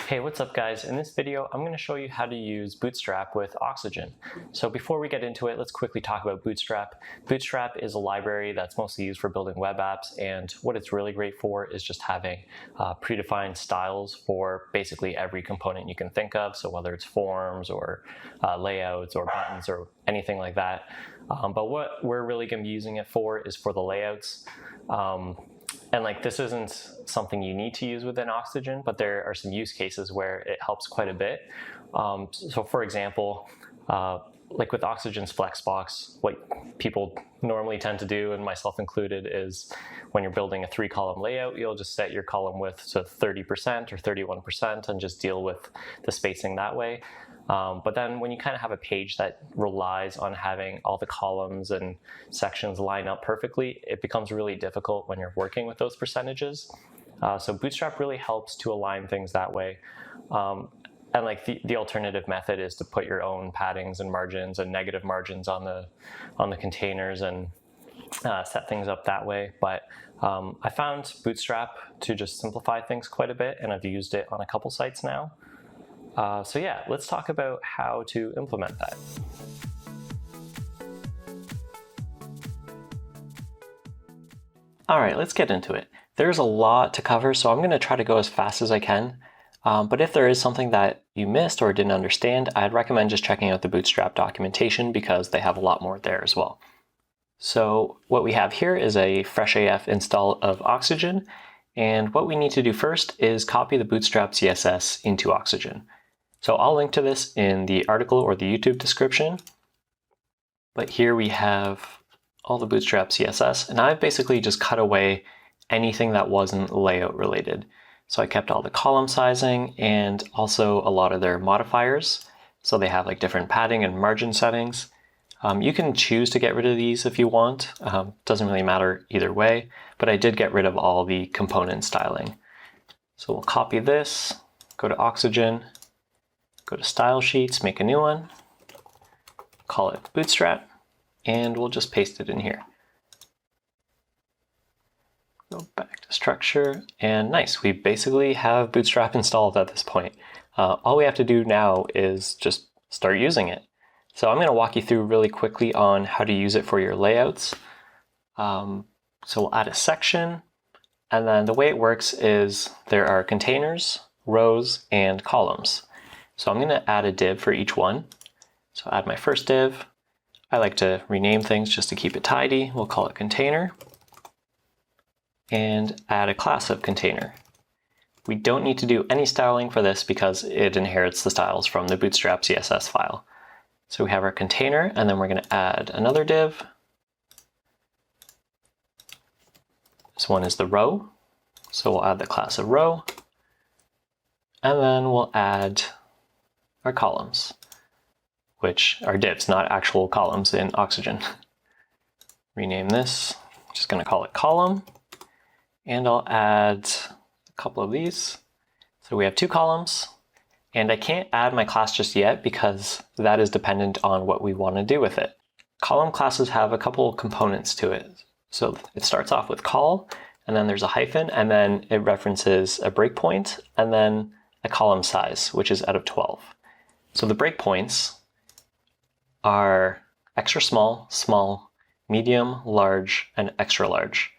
Hey, what's up guys? In this video, I'm going to show you how to use Bootstrap with Oxygen. So before we get into it, let's quickly talk about Bootstrap. Bootstrap is a library that's mostly used for building web apps, and what it's really great for is just having predefined styles for basically every component you can think of. So whether it's forms or layouts or buttons or anything like that. But what we're really going to be using it for is for the layouts. And this isn't something you need to use within Oxygen, but there are some use cases where it helps quite a bit. So for example, with Oxygen's Flexbox, what people normally tend to do, and myself included, is when you're building a 3-column layout, you'll just set your column width to 30% or 31% and just deal with the spacing that way. But then when you kind of have a page that relies on having all the columns and sections line up perfectly, it becomes really difficult when you're working with those percentages. So Bootstrap really helps to align things that way. And the alternative method is to put your own paddings and margins and negative margins on the containers and set things up that way. But I found Bootstrap to just simplify things quite a bit, and I've used it on a couple sites now. So yeah, let's talk about how to implement that. All right, let's get into it. There's a lot to cover, so I'm going to try to go as fast as I can. But if there is something that you missed or didn't understand, I'd recommend just checking out the Bootstrap documentation because they have a lot more there as well. So what we have here is a fresh AF install of Oxygen. And what we need to do first is copy the Bootstrap CSS into Oxygen. So I'll link to this in the article or the YouTube description. But here we have all the Bootstrap CSS, and I've basically just cut away anything that wasn't layout related. So I kept all the column sizing and also a lot of their modifiers. So they have different padding and margin settings. You can choose to get rid of these if you want. Doesn't really matter either way, but I did get rid of all the component styling. So we'll copy this, go to Oxygen, go to Style Sheets, make a new one, call it Bootstrap, and we'll just paste it in here. Go back to Structure, and nice, we basically have Bootstrap installed at this point. All we have to do now is just start using it. So I'm going to walk you through really quickly on how to use it for your layouts. So we'll add a section, and then the way it works is there are containers, rows, and columns. So I'm going to add a div for each one. So add my first div. I like to rename things just to keep it tidy. We'll call it container. And add a class of container. We don't need to do any styling for this because it inherits the styles from the Bootstrap CSS file. So we have our container, and then we're going to add another div. This one is the row. So we'll add the class of row. And then we'll add our columns, which are divs, not actual columns in Oxygen. Rename this, just going to call it column, and I'll add a couple of these. So we have 2 columns, and I can't add my class just yet because that is dependent on what we want to do with it. Column classes have a couple components to it. So it starts off with call, and then there's a hyphen, and then it references a breakpoint, and then a column size, which is out of 12. So the breakpoints are extra small, small, medium, large, and extra large.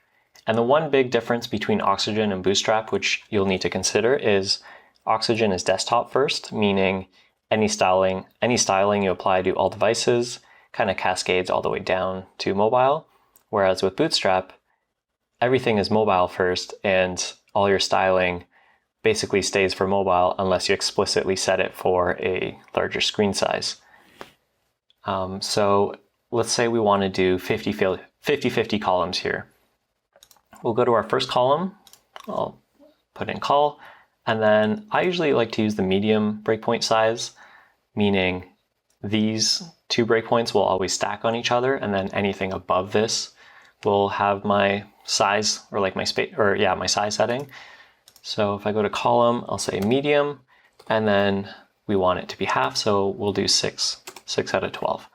And the one big difference between Oxygen and Bootstrap, which you'll need to consider, is Oxygen is desktop first, meaning any styling you apply to all devices kind of cascades all the way down to mobile. Whereas with Bootstrap, everything is mobile first, and all your styling basically stays for mobile unless you explicitly set it for a larger screen size. So let's say we want to do 50-50 columns here. We'll go to our first column. I'll put in call, and then I usually like to use the medium breakpoint size, meaning these 2 breakpoints will always stack on each other, and then anything above this will have my size or my size setting. So if I go to column, I'll say medium, and then we want it to be half, so we'll do 6 out of 12.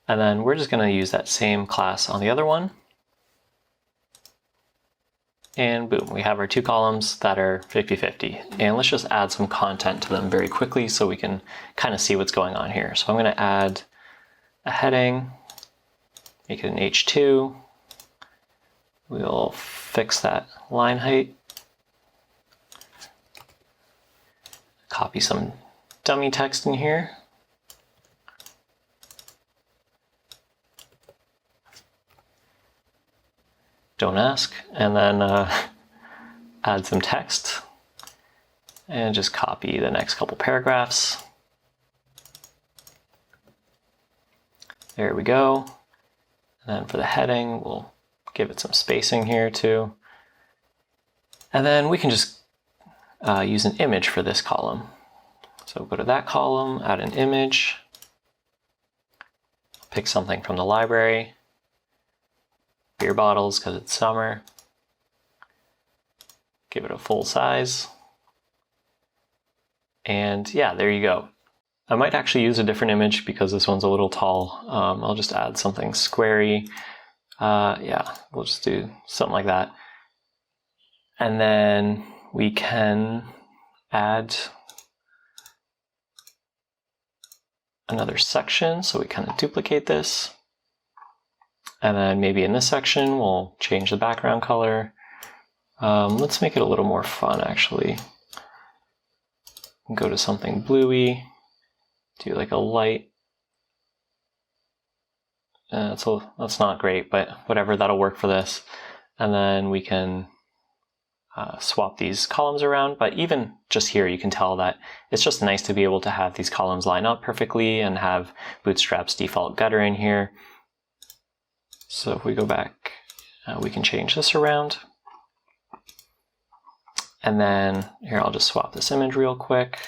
And then we're just going to use that same class on the other one. And boom, we have our two columns that are 50-50. And let's just add some content to them very quickly so we can kind of see what's going on here. So I'm going to add a heading, make it an H2. We'll fix that line height. Copy some dummy text in here. Don't ask. And then add some text and just copy the next couple paragraphs. There we go. And then for the heading, we'll give it some spacing here too. And then we can just use an image for this column. So go to that column, add an image, pick something from the library, beer bottles because it's summer, give it a full size, and yeah, there you go. I might actually use a different image because this one's a little tall. I'll just add something squarey. Yeah, we'll just do something like that. And then we can add another section, so we kind of duplicate this. And then maybe in this section, we'll change the background color. Let's make it a little more fun, actually. Go to something bluey, do like a light. So that's not great, but whatever, that'll work for this. And then we can swap these columns around. But even just here, you can tell that it's just nice to be able to have these columns line up perfectly and have Bootstrap's default gutter in here. So if we go back, we can change this around. And then here, I'll just swap this image real quick.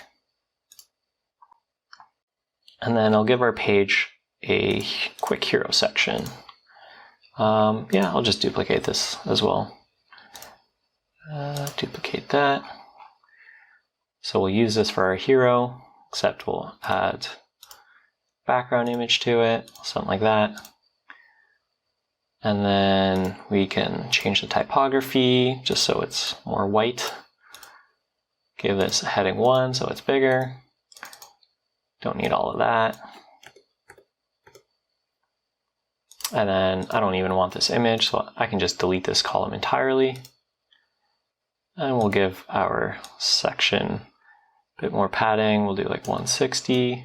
And then I'll give our page a quick hero section. Yeah, I'll just duplicate this as well. Duplicate that. So we'll use this for our hero, except we'll add background image to it, something like that. And then we can change the typography just so it's more white. Give this a heading 1 so it's bigger. Don't need all of that. And then I don't even want this image, so I can just delete this column entirely. And we'll give our section a bit more padding. We'll do like 160.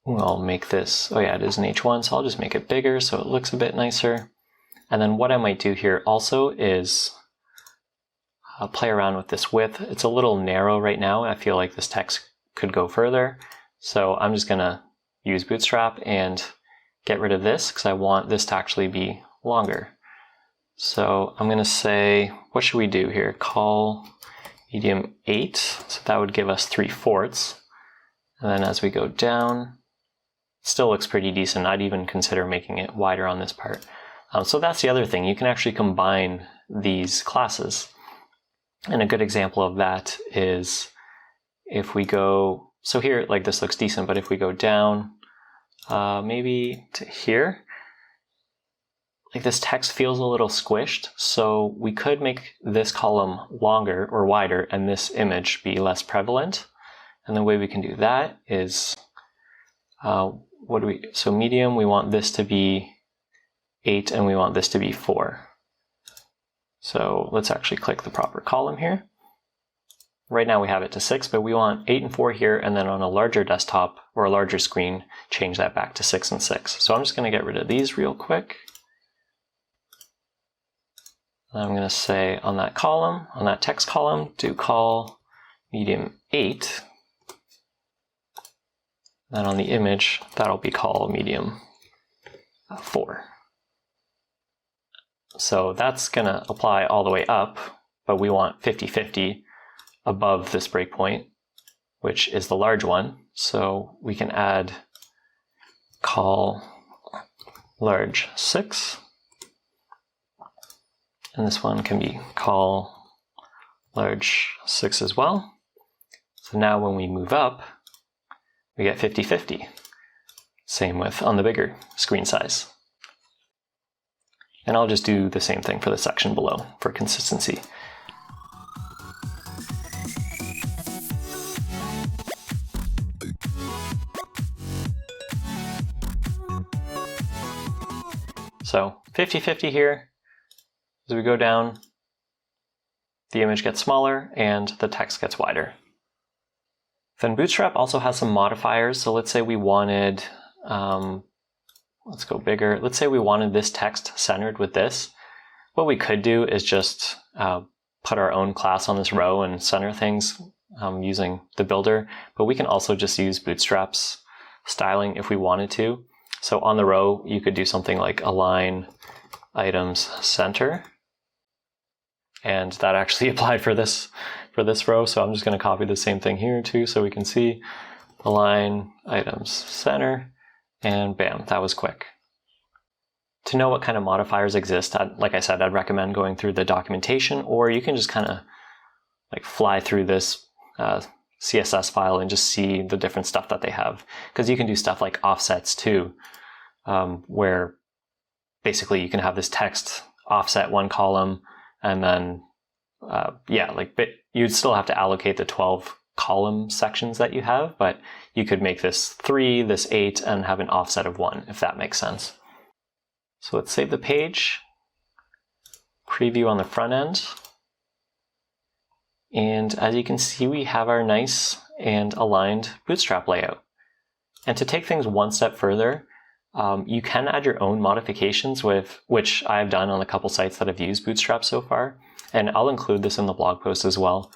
We'll make this, oh yeah, it is an H1, so I'll just make it bigger so it looks a bit nicer. And then what I might do here also is play around with this width. It's a little narrow right now. I feel like this text could go further. So I'm just gonna use Bootstrap and get rid of this because I want this to actually be longer. So I'm gonna say, what should we do here? Call medium 8, so that would give us 3/4. And then as we go down, it still looks pretty decent. I'd even consider making it wider on this part. So that's the other thing. You can actually combine these classes. And a good example of that is if we go, so here, like this looks decent, but if we go down, maybe to here, like this text feels a little squished. So we could make this column longer or wider and this image be less prevalent. And the way we can do that is, so medium, we want this to be 8 and we want this to be 4. So let's actually click the proper column here. Right now we have it to 6, but we want 8 and 4 here, and then on a larger desktop or a larger screen, change that back to 6 and 6. So I'm just going to get rid of these real quick. And I'm going to say on that column, on that text column, do call medium 8. Then on the image, that'll be call medium 4. So that's going to apply all the way up, but we want 50-50 above this breakpoint, which is the large one. So we can add call large 6. And this one can be call large 6 as well. So now when we move up, we get 50-50. Same with on the bigger screen size. And I'll just do the same thing for the section below for consistency. So 50-50 here. As we go down, the image gets smaller and the text gets wider. Then Bootstrap also has some modifiers. So let's say we wanted, let's go bigger. Let's say we wanted this text centered with this. What we could do is just put our own class on this row and center things using the builder, but we can also just use Bootstrap's styling if we wanted to. So on the row, you could do something like align items center. And that actually applied for this row. So I'm just going to copy the same thing here too, so we can see align items center, and bam, that was quick. To know what kind of modifiers exist, like I said, I'd recommend going through the documentation, or you can just kind of like fly through this CSS file and just see the different stuff that they have. Because you can do stuff like offsets too, where basically you can have this text offset one column, and then you'd still have to allocate the 12 column sections that you have, but you could make this 3, this 8, and have an offset of 1, if that makes sense. So let's save the page, preview on the front end, and as you can see, we have our nice and aligned Bootstrap layout. And to take things one step further, you can add your own modifications, which I've done on a couple sites that have used Bootstrap so far, and I'll include this in the blog post as well.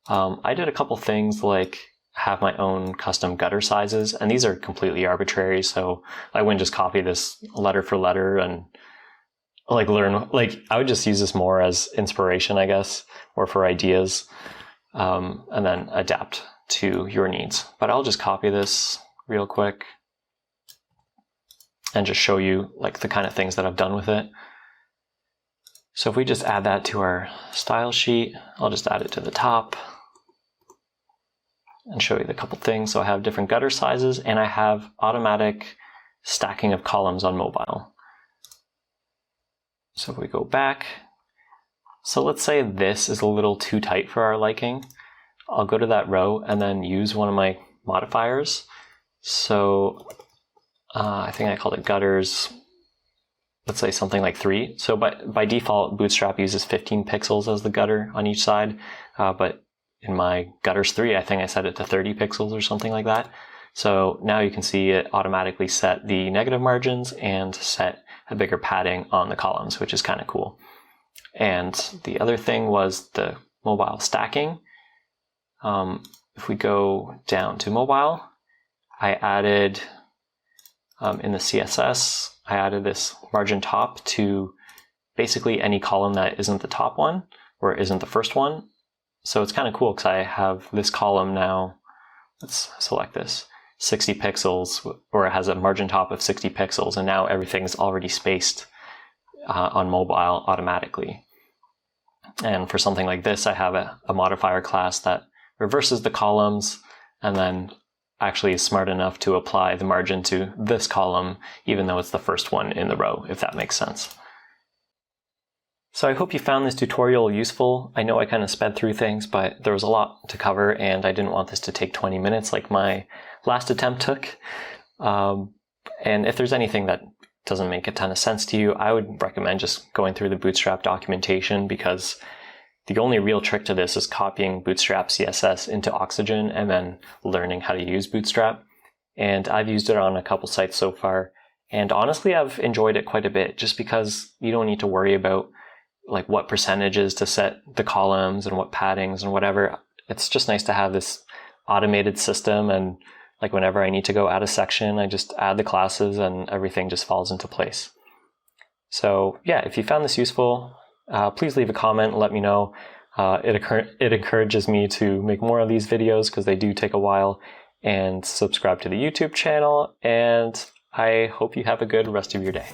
I did a couple things like have my own custom gutter sizes, and these are completely arbitrary, so I wouldn't just copy this letter for letter and I would just use this more as inspiration, I guess, or for ideas, and then adapt to your needs. But I'll just copy this real quick and just show you like the kind of things that I've done with it. So if we just add that to our style sheet, I'll just add it to the top and show you the couple things. So I have different gutter sizes, and I have automatic stacking of columns on mobile. So if we go back, so let's say this is a little too tight for our liking. I'll go to that row and then use one of my modifiers. So I think I called it gutters, let's say something like 3. So by default, Bootstrap uses 15 pixels as the gutter on each side, but in my gutters 3, I think I set it to 30 pixels or something like that. So now you can see it automatically set the negative margins and set a bigger padding on the columns, which is kind of cool. And the other thing was the mobile stacking. If we go down to mobile, I added in the CSS, I added this margin top to basically any column that isn't the top one or isn't the first one. So it's kind of cool because I have this column now, let's select this, 60 pixels, or it has a margin top of 60 pixels, and now everything's already spaced on mobile automatically. And for something like this, I have a modifier class that reverses the columns and then actually is smart enough to apply the margin to this column, even though it's the first one in the row, if that makes sense. So I hope you found this tutorial useful. I know I kind of sped through things, but there was a lot to cover, and I didn't want this to take 20 minutes like my last attempt took. And if there's anything that doesn't make a ton of sense to you, I would recommend just going through the Bootstrap documentation, because the only real trick to this is copying Bootstrap CSS into Oxygen and then learning how to use Bootstrap. And I've used it on a couple sites so far, and honestly I've enjoyed it quite a bit, just because you don't need to worry about like what percentages to set the columns and what paddings and whatever. It's just nice to have this automated system, and like whenever I need to go add a section, I just add the classes and everything just falls into place. So yeah, if you found this useful, please leave a comment and let me know. It encourages me to make more of these videos because they do take a while, and subscribe to the YouTube channel, and I hope you have a good rest of your day.